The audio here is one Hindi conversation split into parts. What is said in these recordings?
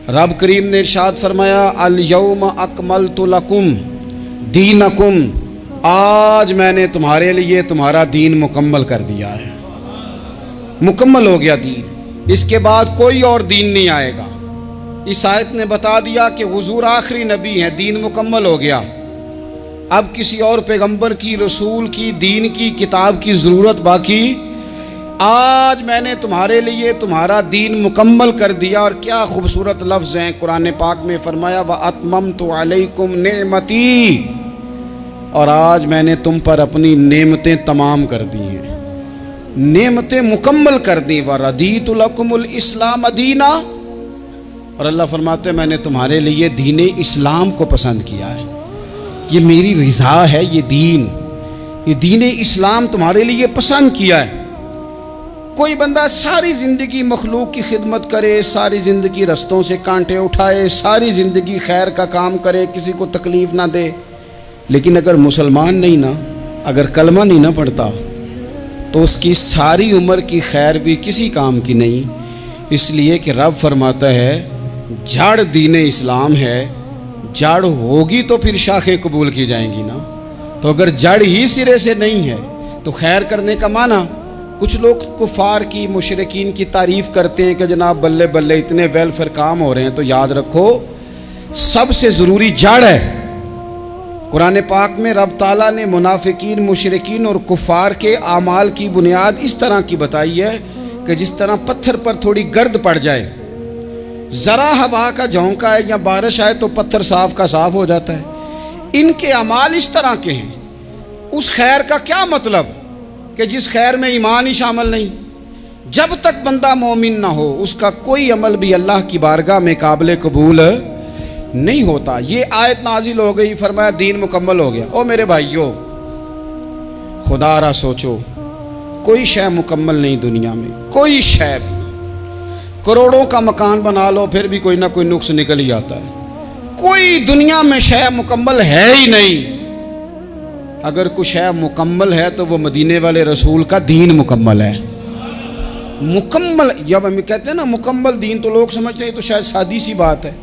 रब करीम ने इरशाद फरमाया अल यौम अकमलतु लकुम दीनकुम, आज मैंने तुम्हारे लिए तुम्हारा दीन मुकम्मल कर दिया है। मुकम्मल हो गया दीन, इसके बाद कोई और दीन नहीं आएगा। इस आयत ने बता दिया कि हुजूर आखिरी नबी हैं, दीन मुकम्मल हो गया। अब किसी और पैगंबर की, रसूल की, दीन की, किताब की ज़रूरत बाकी। आज मैंने तुम्हारे लिए तुम्हारा दीन मुकम्मल कर दिया। और क्या खूबसूरत लफ्ज़ हैं कुरान पाक में, फरमाया व अतममतु अलैकुम नेमती, और आज मैंने तुम पर अपनी नेमतें तमाम कर दी हैं, नेमतें मुकम्मल कर दी। व रदीतु लकुमुल इस्लाम दीना, और अल्लाह फरमाते मैंने तुम्हारे लिए दीन इस्लाम को पसंद किया है, ये मेरी रिज़ा है, ये दीन इस्लाम तुम्हारे लिए पसंद किया है। कोई बंदा सारी ज़िंदगी मखलूक की खिदमत करे, सारी ज़िंदगी रस्तों से कांटे उठाए, सारी ज़िंदगी खैर का काम करे, किसी को तकलीफ़ ना दे, लेकिन अगर मुसलमान नहीं ना, अगर कलमा नहीं ना पढ़ता, तो उसकी सारी उम्र की खैर भी किसी काम की नहीं। इसलिए कि रब फरमाता है जड़ दीन इस्लाम है, जड़ होगी तो फिर शाखें कबूल की जाएंगी ना। तो अगर जड़ ही सिरे से नहीं है तो खैर करने का माना। कुछ लोग कुफार की, मुशरिकीन की तारीफ़ करते हैं कि जनाब बल्ले बल्ले इतने वेलफेयर काम हो रहे हैं, तो याद रखो सबसे ज़रूरी जड़ है। कुरान पाक में रब ताला ने मुनाफिकीन, मुशरिकीन और कुफार के आमाल की बुनियाद इस तरह की बताई है कि जिस तरह पत्थर पर थोड़ी गर्द पड़ जाए, ज़रा हवा का झोंका है या बारिश आए तो पत्थर साफ का साफ हो जाता है। इनके अमाल इस तरह के हैं। उस खैर का क्या मतलब कि जिस खैर में ईमान ही शामिल नहीं। जब तक बंदा मोमिन ना हो उसका कोई अमल भी अल्लाह की बारगाह में काबिल कबूल नहीं होता। ये आयत नाजिल हो गई, फरमाया दीन मुकम्मल हो गया। ओ मेरे भाइयों, खुदारा सोचो, कोई शय मुकम्मल नहीं दुनिया में, कोई शय भी। करोड़ों का मकान बना लो फिर भी कोई ना कोई नुक्स निकल ही आता है। कोई दुनिया में शय मुकम्मल है ही नहीं। अगर कोई शय मुकम्मल है तो वो मदीने वाले रसूल का दीन मुकम्मल है। मुकम्मल, जब हम कहते हैं ना मुकम्मल दीन, तो लोग समझते हैं तो शायद सादी सी बात है।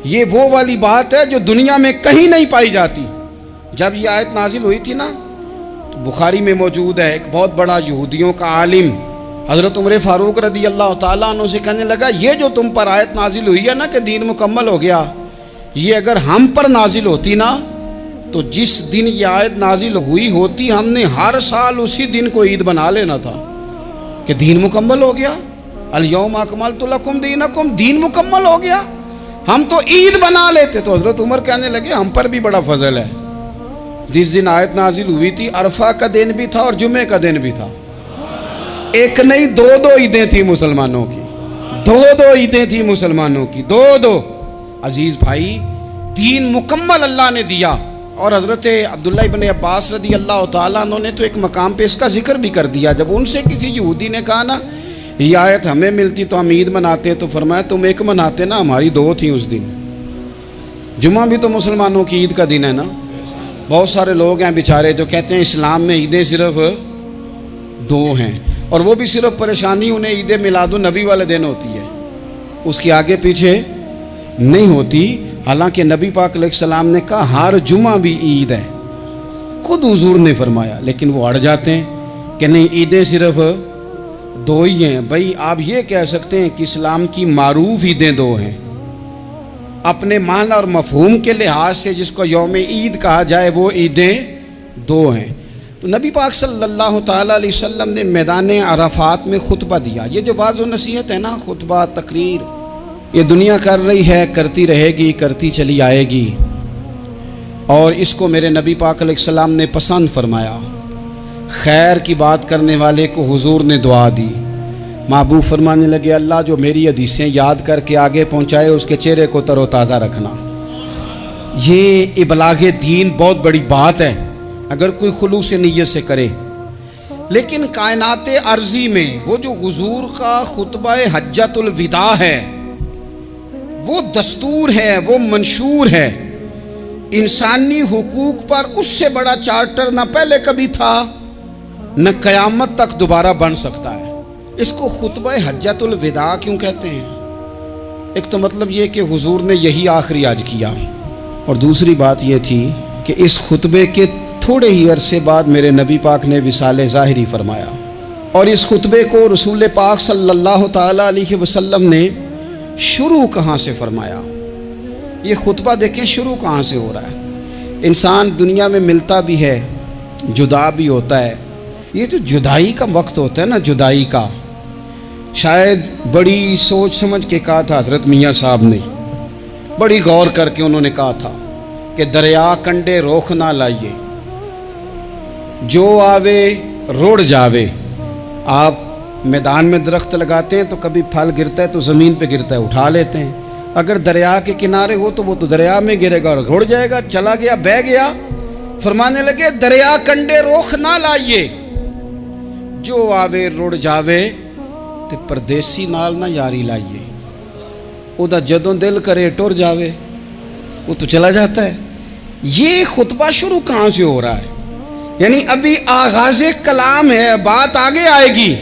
ये वो वाली बात है जो दुनिया में कहीं नहीं पाई जाती। जब ये आयत नाजिल हुई थी ना, तो बुखारी में मौजूद है, एक बहुत बड़ा यहूदियों का आलिम हज़रत उमर फ़ारूक रदी अल्लाह ताला अन्हु से कहने लगा, ये जो तुम पर आयत नाजिल हुई है ना कि दीन मुकम्मल हो गया, ये अगर हम पर नाजिल होती ना, तो जिस दिन ये आयत नाजिल हुई होती हमने हर साल उसी दिन को ईद बना लेना था कि दीन मुकम्मल हो गया। अल यौम अकमलतु लकुम दीनकुम, दीन मुकम्मल हो गया। हम तो ईद बना लेते। तो हज़रत उमर कहने लगे हम पर भी बड़ा फजल है। जिस दिन आयत नाजिल हुई थी अरफा का दिन भी था और जुमे का दिन भी था। एक नहीं, दो ईदें थी मुसलमानों की, दो ईदें थी मुसलमानों की, दो। अजीज भाई, दीन मुकम्मल अल्लाह ने दिया। और हज़रत अब्दुल्लाह इब्न अब्बास रदी अल्लाह ताला अन्हु ने तो एक मकाम पे इसका जिक्र भी कर दिया। जब उनसे किसी यहूदी ने कहा ना ये आयत हमें मिलती तो हम ईद मनाते, तो फरमाया तुम एक मनाते ना, हमारी दो थी उस दिन। जुमा भी तो मुसलमानों की ईद का दिन है ना। बहुत सारे लोग हैं बेचारे जो कहते हैं इस्लाम में ईदें सिर्फ दो हैं, और वो भी सिर्फ परेशानी उन्हें ईद मिलादुन नबी वाले दिन होती है, उसकी आगे पीछे नहीं होती। हालांकि नबी पाक अलैहिस्सलाम ने कहा हर जुमा भी ईद है, खुद हुजूर ने फरमाया, लेकिन वो अड़ जाते हैं कि नहीं ईदें सिर्फ दो ही हैं। भाई आप ये कह सकते हैं कि इस्लाम की मारूफ ईदें दो हैं, अपने माना और मफहूम के लिहाज से जिसको यौम ईद कहा जाए वो ईदें दो हैं। तो नबी पाक सल्लल्लाहु ताला अलैहि वसल्लम ने मैदान अराफात में खुतबा दिया। ये जो वाज़ व नसीहत है ना, खुतबा तकरीर, ये दुनिया कर रही है, करती रहेगी, करती चली आएगी, और इसको मेरे नबी पाक अलैहिस्सलाम ने पसंद फरमाया। खैर की बात करने वाले को हुजूर ने दुआ दी। महबूब फरमाने लगे अल्लाह जो मेरी हदीसें याद करके आगे पहुँचाए उसके चेहरे को तरोताज़ा रखना। ये इबलागे दीन बहुत बड़ी बात है अगर कोई खुलूस से नीयत से करे। लेकिन कायनात अर्जी में वो जो हुजूर का खुतबा हज्जतुल विदा है, वो दस्तूर है, वो मंशूर है। इंसानी हुकूक पर उससे बड़ा चार्टर न पहले कभी था न क़यामत तक दोबारा बन सकता है। इसको खुतबा हज्जतुल विदा क्यों कहते हैं? एक तो मतलब ये कि हुजूर ने यही आखिरी आज किया, और दूसरी बात ये थी कि इस खुतबे के थोड़े ही अरसे बाद मेरे नबी पाक ने विसाले ज़ाहिरी फरमाया, और इस खुतबे को रसूल पाक सल्लल्लाहु ताला अलैहि वसल्लम ने शुरू कहाँ से फरमाया। ये खुतबा देखें शुरू कहाँ से हो रहा है। इंसान दुनिया में मिलता भी है, जुदा भी होता है। ये जो जुदाई का वक्त होता है ना, जुदाई का, शायद बड़ी सोच समझ के कहा था हज़रत मियाँ साहब ने, बड़ी गौर करके उन्होंने कहा था कि दरिया कंडे रोख ना लाइए, जो आवे रुड़ जावे। आप मैदान में दरख्त लगाते हैं तो कभी फल गिरता है तो ज़मीन पे गिरता है, उठा लेते हैं। अगर दरिया के किनारे हो तो वो तो दरिया में गिरेगा और रुड़ जाएगा, चला गया, बह गया। फरमाने लगे दरिया कंडे रोख ना लाइए, जो आवे रुड़ जावे, ते परदेसी नाल ना यारी लाइए। उदा जदों दिल करे टुर जावे, वो तो चला जाता है। ये खुतबा शुरू कहाँ से हो रहा है? यानी अभी आगाज़े कलाम है, बात आगे आएगी।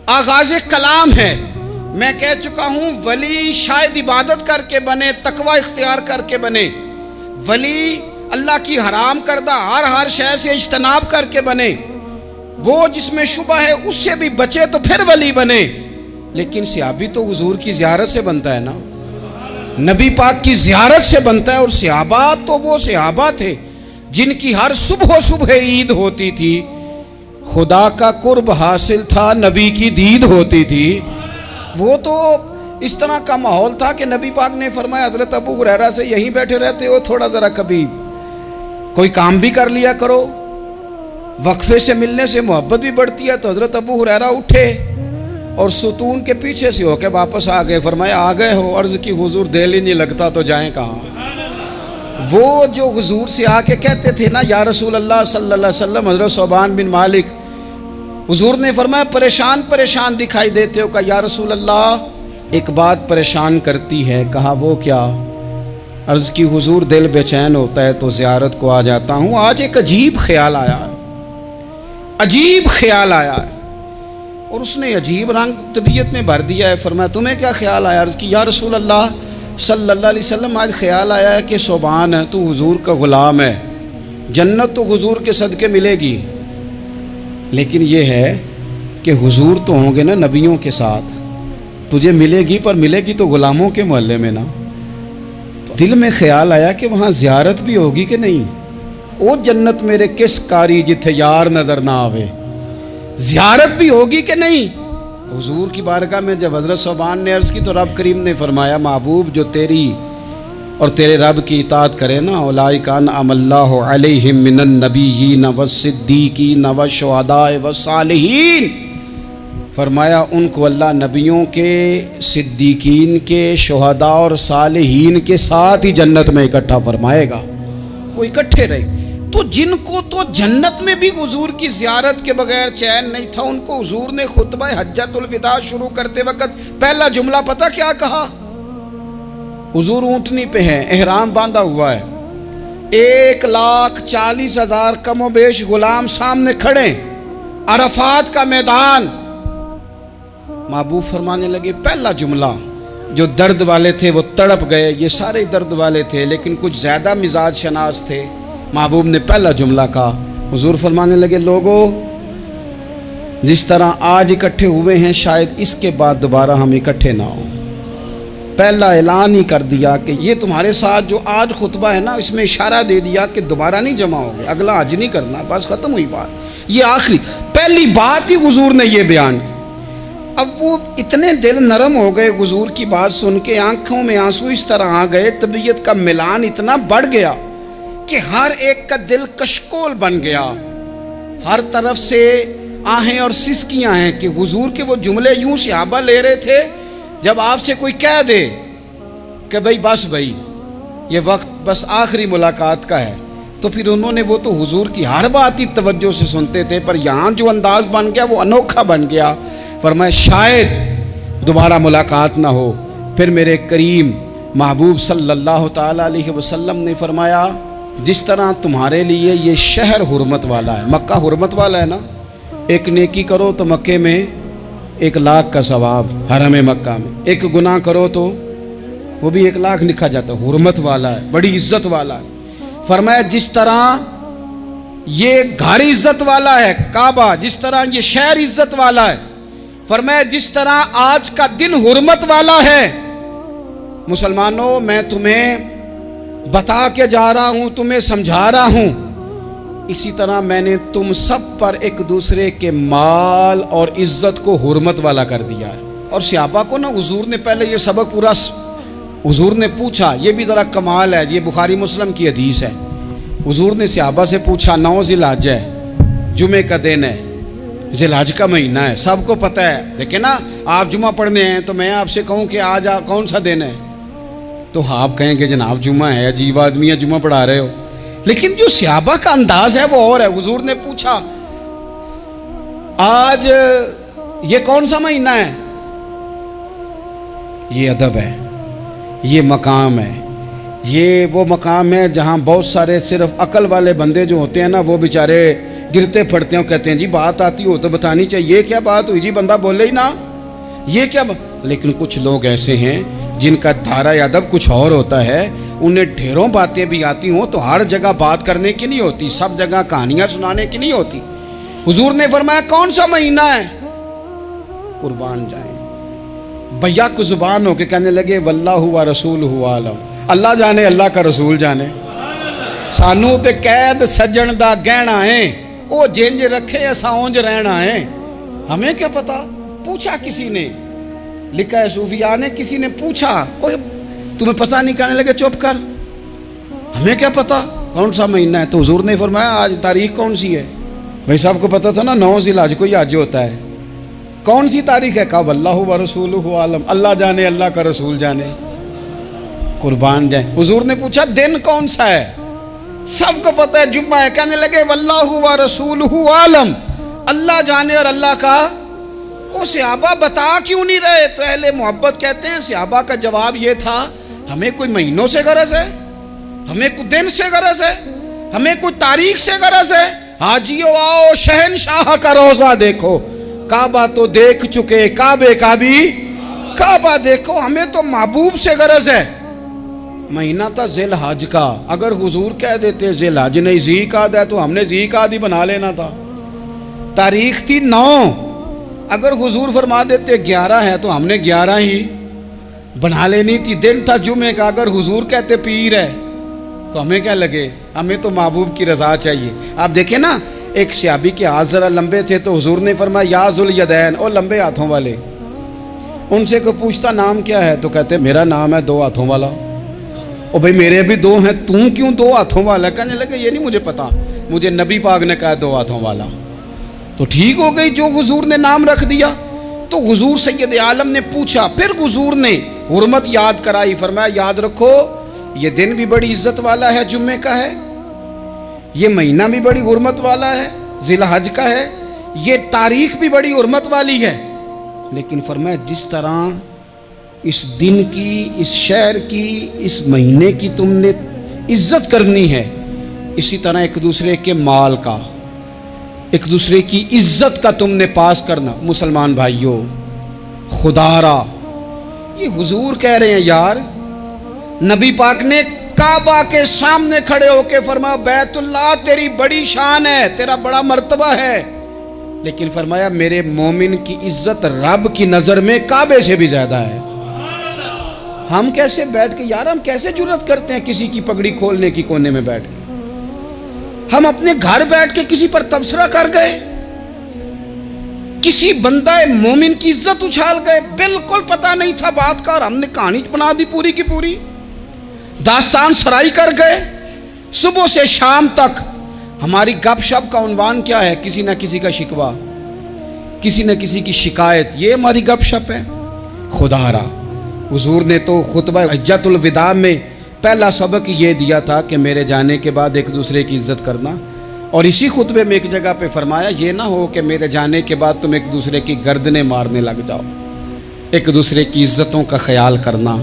आगाज़े कलाम है। मैं कह चुका हूँ वली शायद इबादत करके बने, तकवा इख्तियार करके बने। वली अल्लाह की हराम करदा हर शय से इज्तनाब करके बने। वो जिसमें शुबा है उससे भी बचे तो फिर वली बने। लेकिन सहाबी तो हुजूर की ज़ियारत से बनता है ना, नबी पाक की ज़ियारत से बनता है। और सहाबा तो वो सहाबा थे जिनकी हर सुबह ईद होती थी, खुदा का कुर्ब हासिल था, नबी की दीद होती थी। वो तो इस तरह का माहौल था कि नबी पाक ने फरमाया हज़रत अबू हुरैरा से, यहीं बैठे रहते हो, थोड़ा ज़रा कभी कोई काम भी कर लिया करो। वक्फे से मिलने से मोहब्बत भी बढ़ती है। तो हज़रत अबू हुरैरा उठे और सुतून के पीछे से होके वापस आ गए। फरमाया आ गए हो? अर्ज़ की हुजूर दिल ही नहीं लगता तो जाएं कहाँ। वो जो हुजूर से आके कहते थे ना, या रसूल अल्लाह सल्लल्लाहु अलैहि वसल्लम, हज़रत सोबान बिन मालिक, हुजूर ने फरमाया परेशान परेशान दिखाई देते हो। कहा या रसूल अल्लाह एक बात परेशान करती है। कहा वो क्या? अर्ज़ की हुजूर दिल बेचैन होता है तो ज़ियारत को आ जाता हूँ। आज एक अजीब ख्याल आया, अजीब ख्याल आया है, और उसने अजीब रंग तबीयत में भर दिया है। फरमाया तुम्हें क्या ख्याल आया? अर्ज़ की या रसूल अल्लाह सल्लल्लाहु अलैहि वसल्लम, आज ख्याल आया है कि सोबान है, तू हुजूर का ग़ुलाम है, जन्नत तो हुजूर के सदक़े मिलेगी। लेकिन ये है कि हुजूर तो होंगे ना नबियों के साथ, तुझे मिलेगी, पर मिलेगी तो ग़ुलामों के मोहल्ले में ना। तो दिल में ख्याल आया कि वहाँ ज़ियारत भी होगी कि नहीं। ओ जन्नत मेरे किस कारी जिथे यार नज़र ना आवे, ज़ियारत भी होगी कि नहीं। हुजूर की बारगाह में जब हज़रत सोबान ने अर्ज़ की तो रब करीम ने फरमाया महबूब जो तेरी और तेरे रब की इताअत करे ना, उलाइका अनअमल्लाहु अलैहिम मिनन नबिय्यीन वस्सिद्दीकीन वशुहदाए वस्सालिहीन। फरमाया उनको अल्लाह नबियों के, सिद्दीकीन के, शुहदा और सालिहीन के साथ ही जन्नत में इकट्ठा फरमाएगा। वो इकट्ठे रहे। तो जिनको तो जन्नत में भी हुजूर की ज़ियारत के बगैर चैन नहीं था, उनको हुजूर ने खुतबा हज्जतुल विदा शुरू करते वक्त पहला जुमला पता क्या कहा? हुजूर ऊँटनी पे हैं, एहराम बांधा हुआ है, 1,40,000 कमोबेश गुलाम सामने खड़े, अरफात का मैदान। महबूब फरमाने लगे पहला जुमला, जो दर्द वाले थे वो तड़प गए, ये सारे दर्द वाले थे लेकिन कुछ ज़्यादा मिजाज शनास थे। महबूब ने पहला जुमला कहा। हुजूर फरमाने लगे लोगों, जिस तरह आज इकट्ठे हुए हैं शायद इसके बाद दोबारा हम इकट्ठे ना हों। पहला ऐलान ही कर दिया कि ये तुम्हारे साथ जो आज खुतबा है ना, इसमें इशारा दे दिया कि दोबारा नहीं जमा होगे, अगला हज नहीं करना, बस ख़त्म हुई बात। ये आखिरी पहली बात ही हुजूर ने ये बयान की। अब वो इतने दिल नरम हो गए हुजूर की बात सुन के, आंखों में आंसू इस तरह आ गए, तबीयत का मिलान इतना बढ़ गया कि हर एक का दिल कशकोल बन गया। हर तरफ से आहें और सिसकियां हैं कि हुजूर के वो जुमले यूं सहाबा ले रहे थे, जब आपसे कोई कह दे कि भाई बस भाई ये वक्त बस आखिरी मुलाकात का है, तो फिर उन्होंने वो तो हुजूर की हर बात ही तवज्जो से सुनते थे, पर यहाँ जो अंदाज बन गया वो अनोखा बन गया। फरमाया शायद दोबारा मुलाकात ना हो। फिर मेरे करीम महबूब सल्लल्लाहु ताला अलैहि वसल्लम ने फरमाया जिस तरह तुम्हारे लिए ये शहर हुर्मत वाला है, मक्का हुर्मत वाला है ना, एक नेकी करो तो मक्के में 1,00,000 का सवाब, हरम मक्का में एक गुनाह करो तो वो भी 1 लाख लिखा जाता है, हुर्मत वाला है, बड़ी इज्जत वाला है। फरमाया जिस तरह ये घर इज्जत वाला है काबा, जिस तरह ये शहर इज्जत वाला है, फरमाया जिस तरह आज का दिन हुर्मत वाला है। मुसलमानों, मैं तुम्हें बता के जा रहा हूं, तुम्हें समझा रहा हूं, इसी तरह मैंने तुम सब पर एक दूसरे के माल और इज्जत को हुर्मत वाला कर दिया है। और सहाबा को ना हुजूर ने पहले ये सबक पूरा, हुजूर ने पूछा, ये भी ज़रा कमाल है, ये बुखारी मुस्लिम की हदीस है। हुजूर ने सहाबा से पूछा, 9 ज़िलहज है, जुमे का दिन है, ज़िलहज का महीना है, सबको पता है, लेकिन ना आप जुमा पढ़ने हैं तो मैं आपसे कहूँ कि आज आप कौन सा दिन है, तो आप कहेंगे जनाब जुमा है, अजीब आदमी है, जुमा पढ़ा रहे हो। लेकिन जो सहाबा का अंदाज है वो और है। हुजूर ने पूछा, आज ये कौन सा महीना है? ये अदब है, ये मकाम है, ये वो मकाम है जहाँ बहुत सारे सिर्फ अकल वाले बंदे जो होते हैं ना, वो बेचारे गिरते पड़ते हैं, कहते हैं जी बात आती हो तो बतानी चाहिए, ये क्या बात हुई जी, बंदा बोले ही ना, ये क्या। लेकिन कुछ लोग ऐसे हैं जिनका धारा अदब कुछ और होता है, उन्हें ढेरों बातें भी आती हों तो हर जगह बात करने की नहीं होती, सब जगह कहानियां सुनाने की नहीं होती। हुजूर ने फरमाया कौन सा महीना है? कुर्बान जाए भैया को जुबान होके कहने लगे वल्लाहु व रसूलहु आलम, अल्लाह जाने, अल्लाह का रसूल जाने। सानू ते कैद सज्जन दा गहना है, वो जिंज रखे असा उंज रहना है, हमें क्या पता। पूछा किसी ने, लिखा है सूफिया ने, किसी ने पूछा, ओए तुम्हें पता नहीं, कहने लगे चुप कर, हमें क्या पता कौन सा महीना है। तो हुजूर ने फरमाया आज तारीख कौन सी है? भाई साहब को पता था ना 9 ज़िलहज को ही आज होता है, कौन सी तारीख है? कहा वल्लाहु व रसूलहु आलम, अल्लाह जाने, अल्लाह का रसूल जाने। कुर्बान जाए। हुजूर ने पूछा दिन कौन सा है? सबको पता है जुम्मा है, कहने लगे वल्लाहु व रसूलहु आलम, अल्लाह जाने और अल्लाह का। वो सहाबा बता क्यों नहीं रहे? तो अहले मोहब्बत कहते हैं सहाबा का जवाब ये था, हमें कोई महीनों से गरज है, हमें कोई दिन से गरज है, हमें कोई तारीख से गरज है। हाजियो आओ शहनशाह का रोजा देखो, काबा तो देख चुके, काबे का भी काबा देखो, हमें तो महबूब से गरज है। महीना था ज़िलहज का, अगर हुजूर कह देते ज़िलहज नहीं ज़ीक़ाद है तो हमने ज़ीक़ाद ही बना लेना था। तारीख थी 9, अगर हुजूर फरमा देते 11 है तो हमने 11 ही बना लेनी थी। दिन था जुमे का, अगर हुजूर कहते पीर है तो हमें क्या लगे, हमें तो महबूब की रज़ा चाहिए। आप देखें ना, एक सहाबी के हाथ ज़रा लंबे थे तो हुजूर ने फरमाया या ज़ुल यदैन, ओ लंबे हाथों वाले। उनसे कोई पूछता नाम क्या है तो कहते मेरा नाम है 2 हाथों वाला। ओ भाई मेरे भी 2 हैं, तू क्यों 2 हाथों वाला? कहने लगे ये नहीं मुझे पता, मुझे नबी पाक ने कहा 2 हाथों वाला। तो ठीक हो गई, जो हुजूर ने नाम रख दिया। तो हुजूर सैयद आलम ने पूछा, फिर हुजूर ने हुर्मत याद कराई, फरमाया याद रखो ये दिन भी बड़ी इज्जत वाला है, जुम्मे का है, ये महीना भी बड़ी हुर्मत वाला है, ज़िलहज का है, ये तारीख भी बड़ी हुर्मत वाली है। लेकिन फरमाया जिस तरह इस दिन की, इस शहर की, इस महीने की तुमने इज्जत करनी है, इसी तरह एक दूसरे के माल का, एक दूसरे की इज्जत का तुमने पास करना। मुसलमान भाइयों, खुदारा ये हुजूर कह रहे हैं यार, नबी पाक ने काबा के सामने खड़े होके फरमाया बैतुल्लाह तेरी बड़ी शान है, तेरा बड़ा मर्तबा है, लेकिन फरमाया मेरे मोमिन की इज्जत रब की नजर में काबे से भी ज्यादा है। हम कैसे बैठ के यार, हम कैसे जुर्रत करते हैं किसी की पगड़ी खोलने की कोने में बैठ के? हम अपने घर बैठ के किसी पर तबसरा कर गए, किसी बंदा मोमिन की इज्जत उछाल गए, बिल्कुल पता नहीं था बात का और हमने कहानी बना दी पूरी की पूरी, दास्तान सराई कर गए। सुबह से शाम तक हमारी गपशप का उन्वान क्या है? किसी न किसी का शिकवा, किसी न किसी की शिकायत, ये हमारी गपशप है। खुदारा हुजूर ने तो खुतबा हज्जतुल विदा में पहला सबक ये दिया था कि मेरे जाने के बाद एक दूसरे की इज्जत करना, और इसी खुतबे में एक जगह पे फरमाया ये ना हो कि मेरे जाने के बाद तुम एक दूसरे की गर्दनें मारने लग जाओ, एक दूसरे की इज्जतों का ख्याल करना,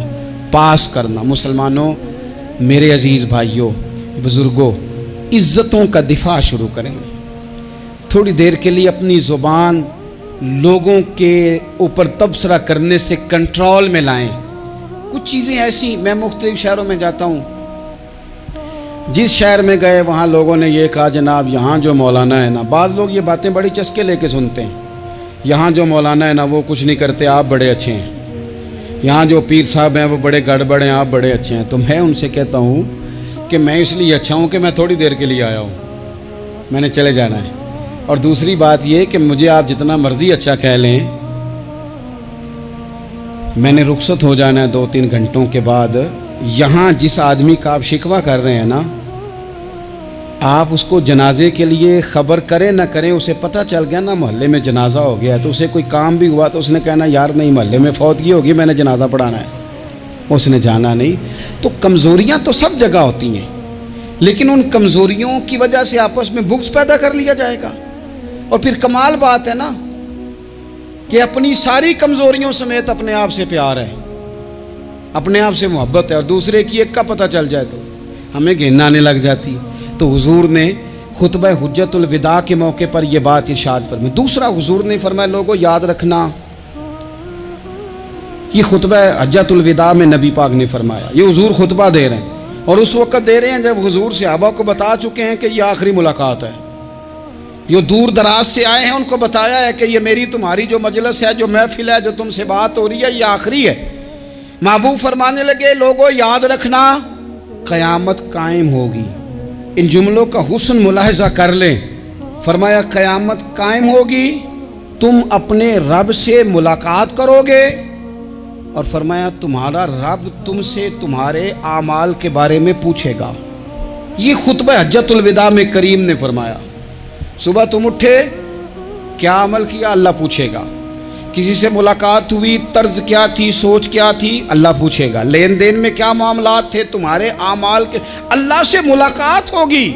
पास करना। मुसलमानों, मेरे अजीज़ भाइयों, बुज़ुर्गों, इज्जतों का दिफा शुरू करें। थोड़ी देर के लिए अपनी ज़ुबान लोगों के ऊपर तबसरा करने से कंट्रोल में लाएं। कुछ चीज़ें ऐसी, मैं मुख्तलिफ शहरों में जाता हूँ, जिस शहर में गए वहाँ लोगों ने ये कहा जनाब यहाँ जो मौलाना है ना, बाद लोग ये बातें बड़ी चस्के लेके सुनते हैं, यहाँ जो मौलाना है ना वो कुछ नहीं करते, आप बड़े अच्छे हैं, यहाँ जो पीर साहब हैं वो बड़े गड़बड़ हैं, आप बड़े अच्छे हैं। तो मैं उनसे कहता हूँ कि मैं इसलिए अच्छा हूँ कि मैं थोड़ी देर के लिए आया हूँ, मैंने चले जाना है। और दूसरी बात ये कि मुझे आप जितना मर्ज़ी अच्छा कह लें, मैंने रुखसत हो जाना है 2-3 घंटों के बाद। यहाँ जिस आदमी का आप शिकवा कर रहे हैं ना, आप उसको जनाजे के लिए ख़बर करें ना करें, उसे पता चल गया ना मोहल्ले में जनाजा हो गया है, तो उसे कोई काम भी हुआ तो उसने कहना यार नहीं मोहल्ले में फौतगी होगी, मैंने जनाजा पढ़ाना है, उसने जाना नहीं। तो कमज़ोरियाँ तो सब जगह होती हैं, लेकिन उन कमज़ोरियों की वजह से आपस में बुग़्ज़ पैदा कर लिया जाएगा। और फिर कमाल बात है ना कि अपनी सारी कमज़ोरियों समेत अपने आप से प्यार है, अपने आप से मोहब्बत है, और दूसरे की एक का पता चल जाए तो हमें घिन आने लग जाती। तो हुजूर ने खुतबा हुज्जतुल विदा के मौके पर यह बात इरशाद फरमाई। दूसरा हुजूर ने फरमाया लोगों याद रखना, ये खुतबा हज्जतुल विदा में नबी पाक ने फरमाया, ये हुजूर खुतबा दे रहे हैं और उस वक़्त दे रहे हैं जब हुजूर सहाबा को बता चुके हैं कि ये आखिरी मुलाकात है। जो दूर दराज से आए हैं उनको बताया है कि ये मेरी तुम्हारी जो मजलिस है, जो महफिल है, जो तुमसे बात हो रही है, ये आखिरी है। महबूब फरमाने लगे लोगों याद रखना क़यामत कायम होगी। इन जुमलों का हुस्न मुलाहिजा कर लें। फरमाया क़यामत कायम होगी, तुम अपने रब से मुलाकात करोगे, और फरमाया तुम्हारा रब तुमसे तुम्हारे आमाल के बारे में पूछेगा। ये खुतबा हज्जतुल विदा में करीम ने फरमाया, सुबह तुम उठे क्या अमल किया, अल्लाह पूछेगा। किसी से मुलाकात हुई, तर्ज क्या थी, सोच क्या थी, अल्लाह पूछेगा। लेन देन में क्या मामलात थे, तुम्हारे आमाल के, अल्लाह से मुलाकात होगी,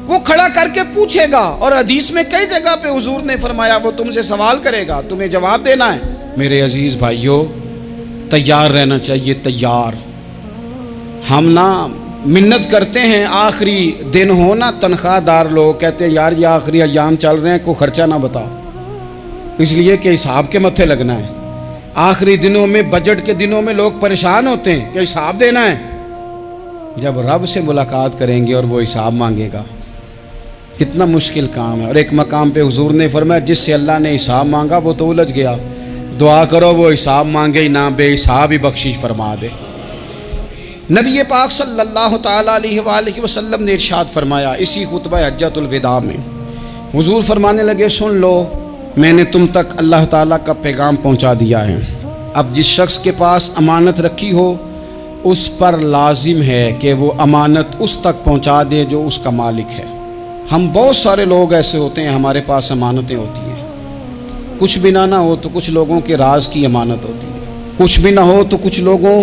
वो खड़ा करके पूछेगा। और हदीस में कई जगह पे हुजूर ने फरमाया वो तुमसे सवाल करेगा, तुम्हें जवाब देना है। मेरे अजीज़ भाइयों, तैयार रहना चाहिए, तैयार। हम ना मिन्नत करते हैं आखिरी दिन हो ना, तनख्वाहदार लोग कहते हैं यार ये आखिरी अयाम चल रहे हैं, कोई खर्चा ना बताओ, इसलिए कि हिसाब के मत्थे लगना है। आखिरी दिनों में, बजट के दिनों में लोग परेशान होते हैं कि हिसाब देना है। जब रब से मुलाकात करेंगे और वो हिसाब मांगेगा, कितना मुश्किल काम है। और एक मकाम पे हुजूर ने फरमाया जिससे अल्लाह ने हिसाब मांगा वो तो उलझ गया, दुआ करो वो हिसाब मांगे ही ना, बेहिसाब ही बख्शिश फरमा दे। नबी पाक सल्लल्लाहु तआला अलैहि वसल्लम ने इरशाद फरमाया इसी खुतबा हज्जतुल विदा में, हुजूर फरमाने लगे सुन लो, मैंने तुम तक अल्लाह ताला का पैगाम पहुंचा दिया है। अब जिस शख्स के पास अमानत रखी हो उस पर लाजिम है कि वो अमानत उस तक पहुंचा दे जो उसका मालिक है। हम बहुत सारे लोग ऐसे होते हैं, हमारे पास अमानतें होती हैं, कुछ भी ना हो तो कुछ लोगों के राज की अमानत होती है, कुछ भी ना हो तो कुछ लोगों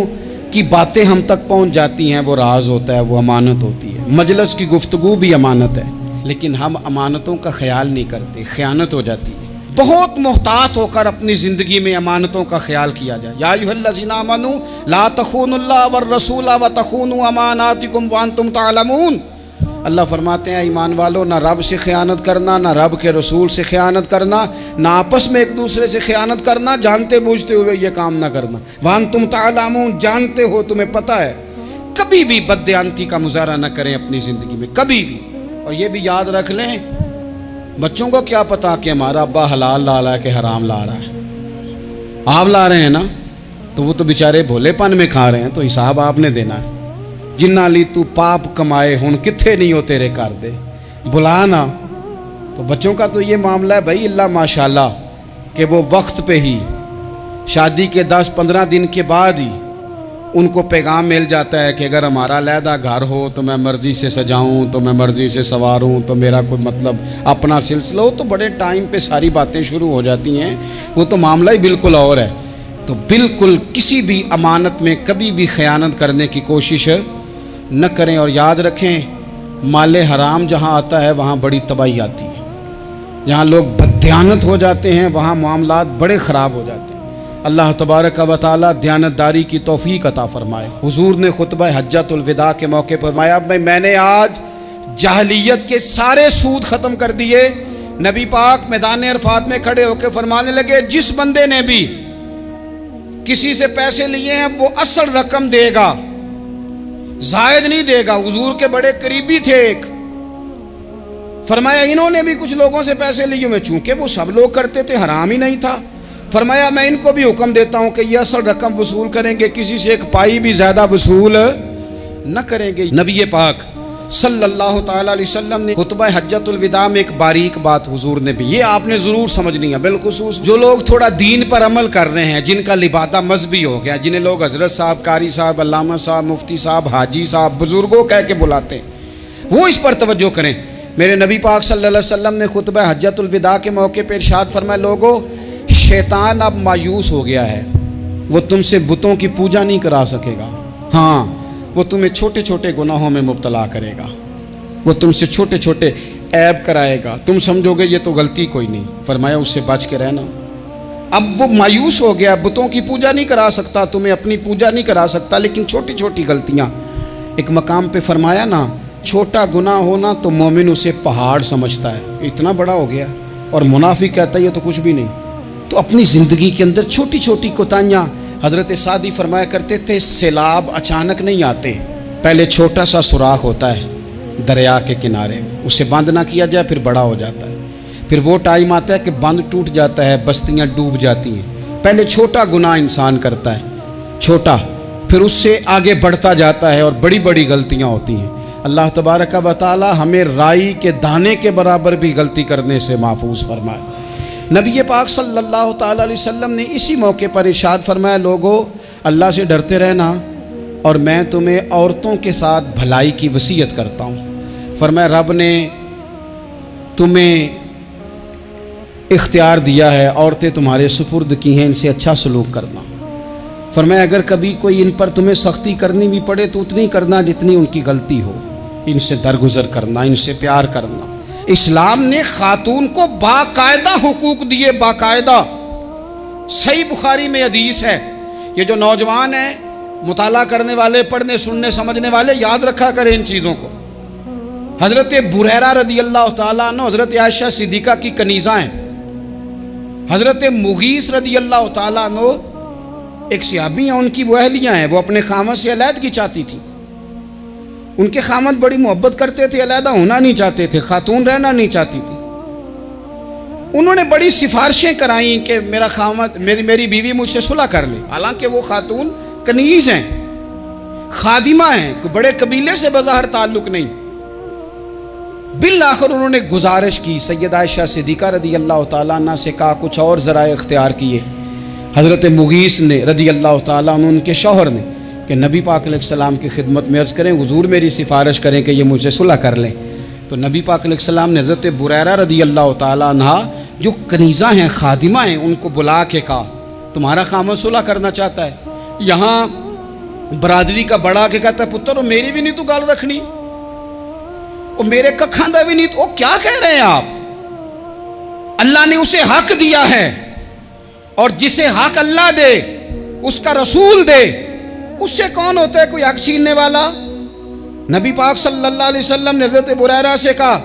की बातें हम तक पहुंच जाती हैं, वो राज होता है, वो अमानत होती है। मजलिस की गुफ्तगू भी अमानत है, लेकिन हम अमानतों का ख्याल नहीं करते, ख़यानत हो जाती है। बहुत मोहतात होकर अपनी ज़िंदगी में अमानतों का ख्याल किया जाए। या अय्युहल्लज़ीना आमनू ला तख़ूनुल्लाह वर रसूला व तख़ूनू अमानातिकुम व अंतुम तालमून। अल्लाह फरमाते हैं ईमान वालों, ना रब से ख़यानत करना, ना रब के रसूल से ख़यानत करना, ना आपस में एक दूसरे से ख़यानत करना, जानते बूझते हुए ये काम ना करना। व अंतुम तालमून, जानते हो, तुम्हें पता है। कभी भी बददियानती का मुजाहरा ना करें अपनी ज़िंदगी में, कभी भी। और ये भी याद रख लें, बच्चों को क्या पता कि हमारा अब्बा हलाल ला रहा है कि हराम ला रहा है। आप ला रहे हैं ना, तो वो तो बेचारे भोलेपन में खा रहे हैं, तो हिसाब आपने देना है। जिन्ना ली तू पाप कमाए हुन किथे नहीं हो तेरे कर दे, बुला ना। तो बच्चों का तो ये मामला है भाई, अल्लाह माशाल्लाह कि वो वक्त पे ही शादी के 10-15 दिन के बाद ही उनको पैगाम मिल जाता है कि अगर हमारा अलहदा घर हो तो मैं मर्ज़ी से सजाऊं, तो मैं मर्ज़ी से सवारूं, तो मेरा कोई मतलब अपना सिलसिला हो, तो बड़े टाइम पे सारी बातें शुरू हो जाती हैं। वो तो मामला ही बिल्कुल और है। तो बिल्कुल किसी भी अमानत में कभी भी ख़यानत करने की कोशिश न करें। और याद रखें, माले हराम जहाँ आता है वहाँ बड़ी तबाही आती है। जहाँ लोग बददियानत हो जाते हैं वहाँ मामलात बड़े ख़राब हो जाते हैं। अल्लाह तबारक व तआला दयानतदारी की तौफीक अता फरमाए। हुजूर ने खुतबा हज्जतुल विदा के मौके पर फरमाया मैंने आज जाहलियत के सारे सूद ख़त्म कर दिए। नबी पाक मैदान अरफात में खड़े होकर फरमाने लगे जिस बंदे ने भी किसी से पैसे लिए हैं वो असल रकम देगा, जायद नहीं देगा। हुजूर के बड़े करीबी थे एक, फरमाया इन्होंने भी कुछ लोगों से पैसे लिए हुए, चूंकि वो सब लोग करते थे, हराम ही नहीं था। फरमाया मैं इनको भी हुक्म देता हूं कि ये असल रकम वसूल करेंगे, किसी से एक पाई भी ज्यादा वसूल न करेंगे। नबी पाक सल्लल्लाहु ताला अलैहि वसल्लम ने खुतबा हज्जतुल विदा में एक बारीक बात हुजूर ने भी, ये आपने ज़रूर समझनी है, बिलखुसूस जो लोग थोड़ा दीन पर अमल कर रहे हैं, जिनका लिबादा मजहबी हो गया, जिन्हें लोग हजरत साहब, कारी साहब, अल्लामा साहब, मुफ्ती साहब, हाजी साहब, बुजुर्गों कह के बुलाते हैं, वो इस पर तवज्जो करें। मेरे नबी पाक सल्लल्लाहु अलैहि वसल्लम ने खुतबा हज्जतुल विदा के मौके पर इरशाद फरमाया, लोगों शैतान अब मायूस हो गया है, वो तुमसे बुतों की पूजा नहीं करा सकेगा। हाँ, वो तुम्हें छोटे छोटे गुनाहों में मुब्तला करेगा, वो तुमसे छोटे छोटे ऐब कराएगा, तुम समझोगे ये तो गलती कोई नहीं। फरमाया उससे बच के रहना। अब वो मायूस हो गया, बुतों की पूजा नहीं करा सकता, तुम्हें अपनी पूजा नहीं करा सकता, लेकिन छोटी छोटी गलतियां। एक मकाम पे फरमाया ना, छोटा गुनाह होना तो मोमिन उसे पहाड़ समझता है, इतना बड़ा हो गया, और मुनाफिक कहता है ये तो कुछ भी नहीं। तो अपनी ज़िंदगी के अंदर छोटी छोटी कोताहियाँ, हज़रत सादी फरमाया करते थे, सैलाब अचानक नहीं आते, पहले छोटा सा सुराख होता है दरिया के किनारे, उसे बंद ना किया जाए फिर बड़ा हो जाता है, फिर वो टाइम आता है कि बंद टूट जाता है, बस्तियाँ डूब जाती हैं। पहले छोटा गुनाह इंसान करता है, छोटा, फिर उससे आगे बढ़ता जाता है और बड़ी बड़ी गलतियाँ होती हैं। अल्लाह तबारक व तआला हमें राई के दाने के बराबर भी गलती करने से महफूज फरमाए। नबी पाक सल्लल्लाहु ताला अलैहि वसल्लम ने इसी मौके पर इरशाद फरमाया, लोगों अल्लाह से डरते रहना और मैं तुम्हें औरतों के साथ भलाई की वसीयत करता हूँ। फरमाया रब ने तुम्हें इख्तियार दिया है, औरतें तुम्हारे सुपुर्द की हैं, इनसे अच्छा सलूक करना। फरमाया अगर कभी कोई इन पर तुम्हें सख्ती करनी भी पड़े तो उतनी करना जितनी उनकी गलती हो, इनसे दरगुजर करना, इनसे प्यार करना। इस्लाम ने खातून को बाकायदा हुकूक दिए, बाकायदा। सही बुखारी में हदीस है, ये जो नौजवान हैं, मुताला करने वाले, पढ़ने सुनने समझने वाले, याद रखा करें इन चीज़ों को। हज़रत बुरैरा रदी अल्लाह तआला अन्हु हज़रत आयशा सिद्दीक़ा की कनीज़ा हैं। हज़रत मुगीस रदी अल्लाह तआला अन्हु एक सहाबी हैं, उनकी वो अहलियाँ हैं, वो अपने खामद से अलहदगी चाहती थी। उनके खामद बड़ी मोहब्बत करते थे, अलहदा होना नहीं चाहते थे, खातून रहना नहीं चाहती थी। उन्होंने बड़ी सिफारिशें कराई कि मेरा खामद, मेरी बीवी मुझसे सुलह कर ले। हालांकि वो खातून कनीज हैं, खादिमा हैं, कोई बड़े कबीले से बज़ाहिर ताल्लुक नहीं। बिल आखिर उन्होंने गुजारिश की, सैयदा आयशा सिद्दीक़ा रदी अल्लाह तआला अन्हा से कहा, कुछ और ज़राए इख्तियार किए। हज़रत मुगीस ने रदी अल्लाह तआला अन्हु, उनके शौहर ने, कि नबी पाक अलैहिस्सलाम की खिदमत में अर्ज़ करें, हुजूर मेरी सिफारिश करें कि ये मुझसे सुलह कर लें। तो नबी पाक अलैहिस्सलाम ने हज़रत बुरैरा रदी अल्लाह तआला अन्हा जो कनीज़ा हैं, खादिमा हैं, उनको बुला के कहा तुम्हारा खामद सुलह करना चाहता है। यहाँ बरादरी का बड़ा के कहता है, पुत्र मेरी भी नहीं तू गल रखनी, और मेरे कखा दा भी नहीं, तो क्या कह रहे हैं आप? अल्लाह ने उसे हक दिया है, और जिसे हक अल्लाह दे उसका रसूल दे, उससे कौन होता है कोई हक छीनने वाला? नबी पाक सल्लल्लाहु अलैहि वसल्लम ने हज़रत बुरैरा से कहा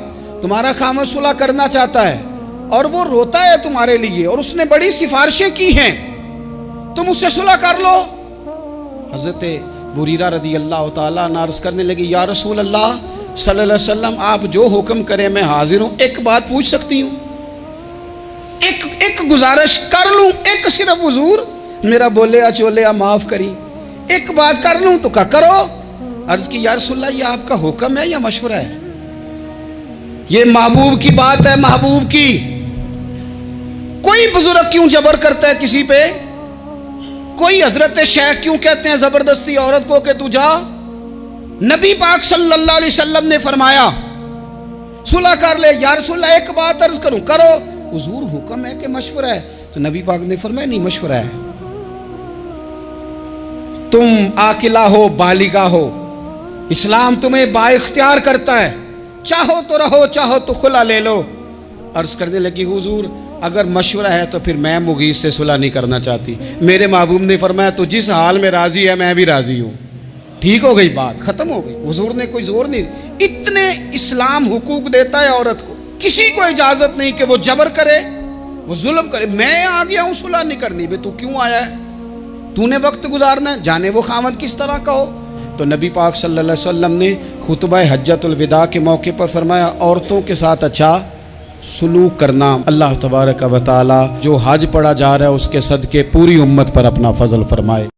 तुम्हारा खामद सुलह करना चाहता है और वो रोता है तुम्हारे लिए, और उसने बड़ी सिफारिशें की हैं, तुम उससे सुलह कर लो। हज़रत बुरीरा रदी अल्लाह तआला अन्हा अर्ज़ करने लगी, या रसूल अल्लाह सल्लल्लाहु अलैहि वसल्लम आप जो हुक्म करें मैं हाजिर हूँ। एक बात पूछ सकती हूँ, एक गुजारिश कर लूँ, एक सिर्फ हुजूर मेरा बोले चोले माफ़ करी, एक बात कर लूँ तो क्या करो? अर्ज़ की या रसूल अल्लाह ये आपका हुक्म है या मशवरा है? ये महबूब की बात है, महबूब की। कोई बुजुर्ग क्यों जबर करता है किसी पे? कोई हजरत शेख क्यों कहते हैं जबरदस्ती औरत को कि तू जा? नबी पाक सल्लल्लाहु अलैहि वसल्लम ने फरमाया सुलह कर ले। या रसूल अल्लाह एक बात अर्ज करूं, करो। हुजूर हुक्म है कि मशवरा है? तो नबी पाक ने फरमाया नहीं, मशवरा है। तुम आकिला हो, बालिगा हो, इस्लाम तुम्हें बाइख्तियार करता है, चाहो तो रहो, चाहो तो खुला ले लो। अर्ज करने लगी हुजूर अगर मशवरा है तो फिर मैं मुगीस से सुलह नहीं करना चाहती। मेरे महबूब ने फरमाया तो जिस हाल में राजी है मैं भी राजी हूँ। ठीक हो गई बात, खत्म हो गई। हुजूर ने कोई जोर नहीं, इतने इस्लाम हुकूक देता है औरत को, किसी को इजाजत नहीं कि वो जबर करे, वो जुल्म करे। मैं आ गया हूँ सुलह नहीं करनी, बे तू क्यों आया है? तूने वक्त गुजारना है, जाने वो खामद किस तरह का हो। तो नबी पाक सल्लल्लाहु अलैहि वसल्लम ने खुतबा हज्जतुल विदा के मौके पर फरमाया, औरतों के साथ अच्छा सुलूक करना। अल्लाह तबारक व तआला जो हज पढ़ा जा रहा है उसके सदके पूरी उम्मत पर अपना फजल फरमाए।